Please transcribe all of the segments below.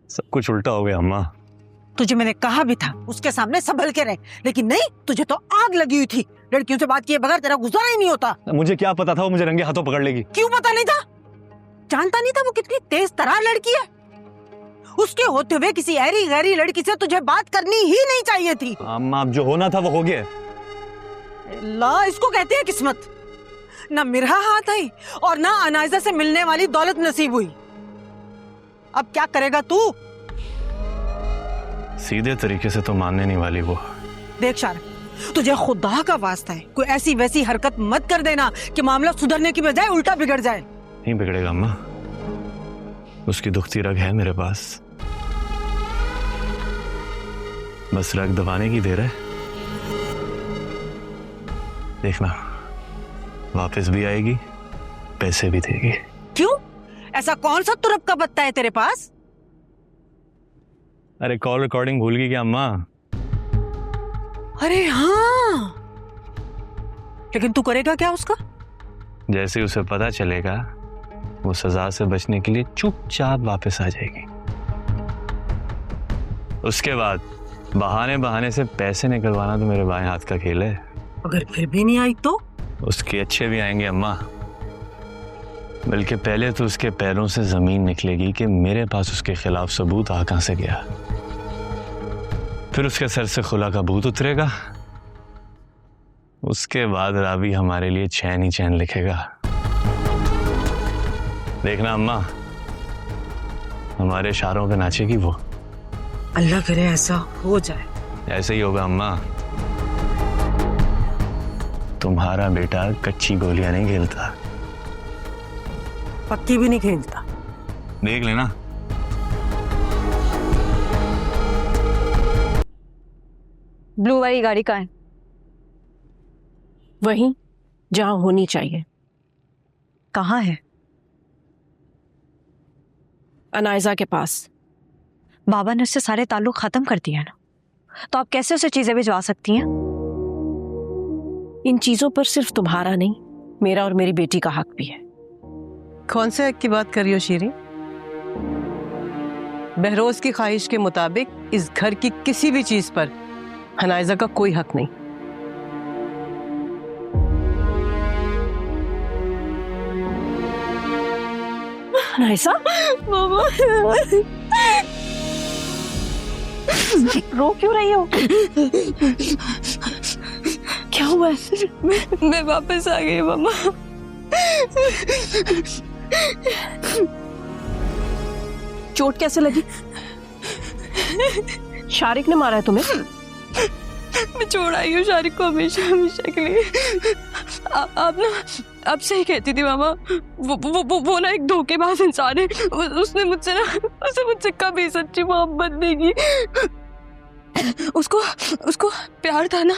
सब कुछ उल्टा हो गया अम्मा। तुझे मैंने कहा भी था उसके सामने संभल के रहे, लेकिन नहीं, तुझे तो आग लगी हुई थी। लड़कियों से बात किए बगैर तेरा गुजारा ही नहीं होता। मुझे क्या पता था वो मुझे रंगे हाथों पकड़ लेगी। क्यों पता नहीं था? जानता नहीं था वो कितनी तेज तरार लड़की है? उसके होते हुए किसी ऐरी गैरी लड़की से तुझे बात करनी ही नहीं चाहिए थी। अम्मा अब जो होना था वो हो गया। ला, इसको कहते हैं किस्मत। ना मिरहा हाथ आई और ना अनायजा से मिलने वाली दौलत नसीब हुई। अब क्या करेगा तू? सीधे तरीके से तो मानने नहीं वाली वो। देख शारक, तुझे खुदा का वास्ता है, कोई ऐसी वैसी हरकत मत कर देना कि मामला सुधरने की बजाय उल्टा बिगड़ जाए। नहीं बिगड़ेगा अम्मा, उसकी दुखती रग है मेरे पास, बस रग दबाने की देर है। देखना वापस भी आएगी, पैसे भी देगी। क्यों? ऐसा कौन सा तुरप का पत्ता है तेरे पास? अरे कॉल रिकॉर्डिंग भूल गई क्या अम्मा? अरे हाँ, लेकिन तू करेगा क्या उसका? जैसे उसे पता चलेगा वो सजा से बचने के लिए चुपचाप वापस आ जाएगी। उसके बाद बहाने बहाने से पैसे निकलवाना तो मेरे बाएं हाथ का खेल है। अगर फिर भी नहीं आई तो? उसके अच्छे भी आएंगे अम्मा, बल्कि पहले तो उसके पैरों से जमीन निकलेगी कि मेरे पास उसके खिलाफ सबूत आ कहां से गया। फिर उसके सर से खुला का भूत उतरेगा। उसके बाद रावी हमारे लिए चैन ही चैन लिखेगा। देखना अम्मा, हमारे इशारों पे नाचेगी वो। अल्लाह करे ऐसा हो जाए। ऐसे ही होगा अम्मा। तुम्हारा बेटा कच्ची गोलियां नहीं खेलता, पक्की भी नहीं खेलता। देख लेना। ब्लू वाली गाड़ी कहाँ है? वहीं जहां होनी चाहिए। कहाँ है? अनायजा के पास। बाबा ने उससे सारे ताल्लुक खत्म कर दिया ना, तो आप कैसे उसे चीजें भिजवा सकती हैं? इन चीजों पर सिर्फ तुम्हारा नहीं, मेरा और मेरी बेटी का हक भी है। कौन से हक की बात कर रही हो शीरी? बहरोज की ख्वाहिश के मुताबिक इस घर की किसी भी चीज पर अनायजा का कोई हक नहीं। अनायजा, मामा रो क्यों रही हो? क्या हुआ? मैं वापस आ गई मामा। चोट कैसे लगी? शारिक ने मारा है तुम्हें? मैं छोड़ आई हूँ शारिक को हमेशा हमेशा के लिए। आप ना, आप सही कहती थी मामा। वो ना एक धोखेबाज इंसान है। उसने मुझसे कभी सच्ची मोहब्बत नहीं की। उसको प्यार था ना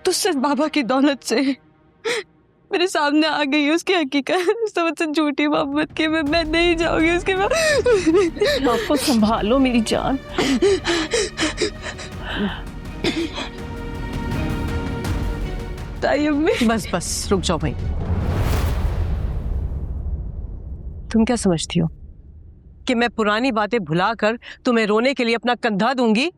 तो सिर्फ बाबा की दौलत से। मेरे सामने आ गई उसकी हकीकत। उसने मुझसे झूठी मोहब्बत की। मैं नहीं जाऊंगी उसके बाद। आपको संभालो मेरी जान। बस बस रुक जाओ भाई। तुम क्या समझती हो कि मैं पुरानी बातें भुलाकर तुम्हें रोने के लिए अपना कंधा दूंगी?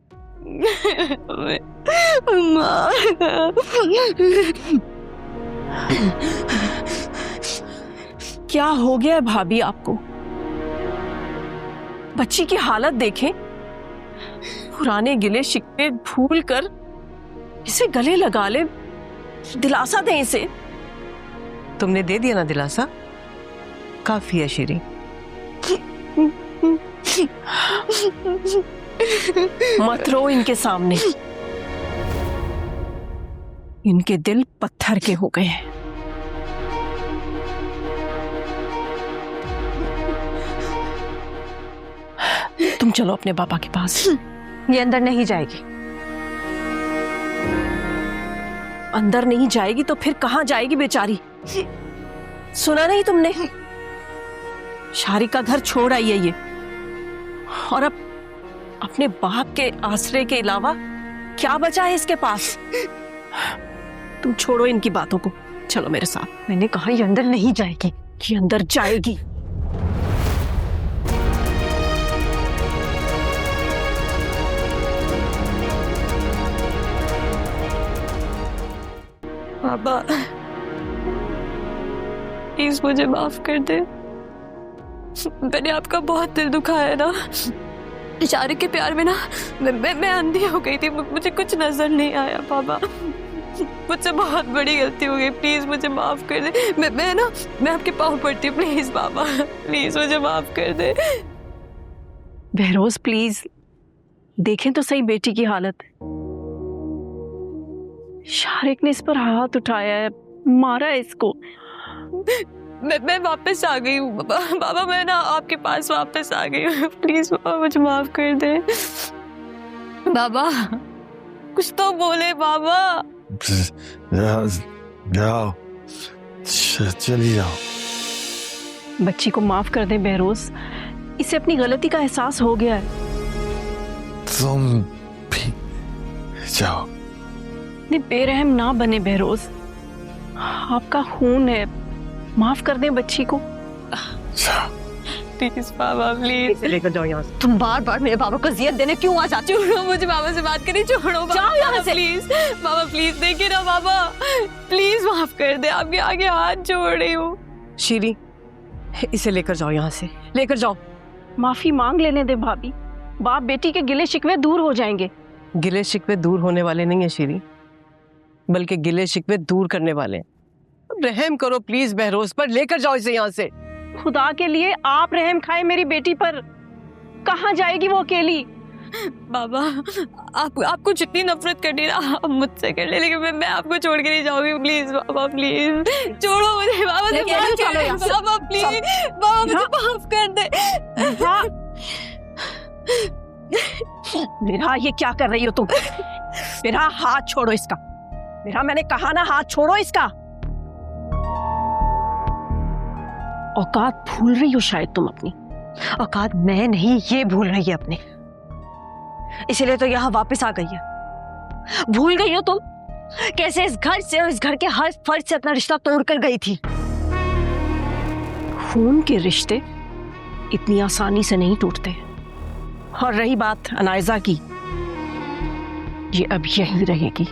क्या हो गया है भाभी आपको? बच्ची की हालत देखें। पुराने गिले शिकवे भूल कर इसे गले लगा ले, दिलासा दें इसे। तुमने दे दिया ना दिलासा, काफी है शीरी। मत रो इनके सामने, इनके दिल पत्थर के हो गए हैं। तुम चलो अपने पापा के पास। ये अंदर नहीं जाएगी। अंदर नहीं जाएगी तो फिर कहां जाएगी बेचारी? सुना नहीं तुमने? शारिक का घर छोड़ आई है ये, और अब अपने बाप के आसरे के अलावा क्या बचा है इसके पास? तुम छोड़ो इनकी बातों को, चलो मेरे साथ। मैंने कहा ये अंदर नहीं जाएगी। ये अंदर जाएगी। बाबा प्लीज मुझे माफ कर दे। मैंने आपका बहुत दिल दुखाया ना। शारिक के प्यार में ना मैं अंधी हो गई थी, मुझे कुछ नजर नहीं आया बाबा। मुझसे बहुत बड़ी गलती हो गई, प्लीज मुझे माफ कर दे। मैं आपके पाँव पड़ती हूँ, प्लीज बाबा प्लीज मुझे माफ कर दे। बहरोज प्लीज देखें तो सही बेटी की हालत। शारिक ने इस पर हाथ उठाया है, मारा है इसको। मैं वापस आ गई हूँ बाबा, मैं ना आपके पास वापस आ गई हूँ। प्लीज बाबा मुझे माफ कर दे। बाबा कुछ तो बोले बाबा। जाओ, चली जाओ। बच्ची को माफ कर दे बहरोज, इसे अपनी गलती का एहसास हो गया है। तुम भी जाओ। इतने बेरहम ना बने बहरोज, आपका खून है, माफ कर दे बच्ची को। जाओ। प्लीज बाबा प्लीज लेकर जाओ यहाँ से। तुम बार बार मेरे बाबा को जियत देने क्यों आ जाती हो? छोड़ो मुझे, बाबा से बात करी, छोड़ो जाओ यहाँ से प्लीज। बाबा प्लीज देखिए ना बाबा, प्लीज माफ कर दे, आपके आगे हाथ जोड़ रही हूँ। शीरी इसे लेकर जाओ यहाँ से, लेकर जाओ। माफी मांग लेने दे भाभी, बाप बेटी के गिले शिकवे दूर हो जाएंगे। गिले शिकवे दूर होने वाले नहीं है शीरी, बल्कि गिले शिकवे दूर करने वाले हैं। रहम करो प्लीज बहरोज पर, लेकर जाओ इसे यहाँ से। खुदा के लिए आप रहम खाए मेरी बेटी पर, कहाँ जाएगी वो अकेली? बाबा आपको जितनी नफरत करनी ना आप मुझसे कर ले, लेकिन मैं आपको छोड़ के नहीं जाऊंगी। प्लीज बाबा प्लीज छोड़ो मुझे। बाबा से बात करो बाबा प्लीज, बाबा मुझे माफ कर दे। मेरा ये क्या कर रही हो तुम? मेरा हाथ छोड़ो इसका। मेरा मैंने कहा ना, हाथ छोड़ो इसका। औकात भूल रही हो शायद तुम अपनी। औकात मैं नहीं, ये भूल रही है अपने, इसीलिए तो यहाँ वापस आ गई है। भूल गई हो तुम कैसे इस घर से और इस घर के हर फर्द से अपना रिश्ता तोड़कर गई थी। खून के रिश्ते इतनी आसानी से नहीं टूटते। और रही बात अनायजा की, ये अब यहीं रहेगी।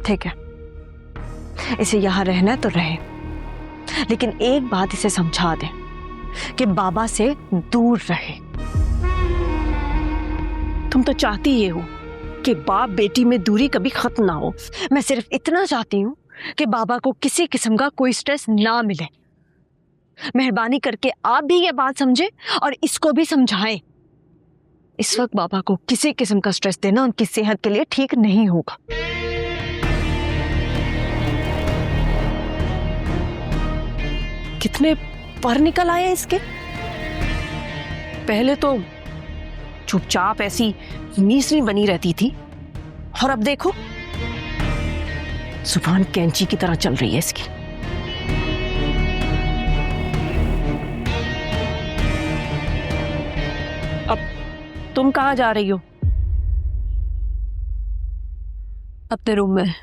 ठीक है, इसे यहाँ रहना है तो रहे, लेकिन एक बात इसे समझा दे कि बाबा से दूर रहे। तुम तो चाहती ये हो कि बाप बेटी में दूरी कभी खत्म ना हो। मैं सिर्फ इतना चाहती हूँ कि बाबा को किसी किस्म का कोई स्ट्रेस ना मिले। मेहरबानी करके आप भी ये बात समझे और इसको भी समझाएं। इस वक्त बाबा को किसी किस्म का स्ट्रेस देना उनकी सेहत के लिए ठीक नहीं होगा। कितने पर निकल आए इसके। पहले तो चुपचाप ऐसी मीसरी बनी रहती थी, और अब देखो जुबान कैंची की तरह चल रही है इसकी। अब तुम कहाँ जा रही हो? अपने रूम में।